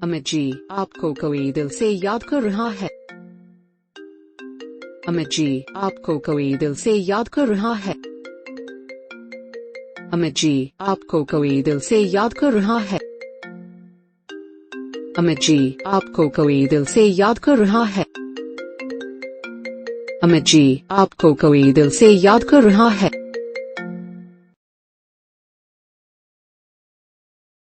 अमित जी, आपको कोई दिल से याद कर रहा है। अमित जी, आपको कोई दिल से याद कर रहा है। अमित जी, आपको कोई दिल से याद कर रहा है। अमित जी, आपको कोई दिल से याद कर रहा है। अमित जी, आपको कोई दिल से याद कर रहा है।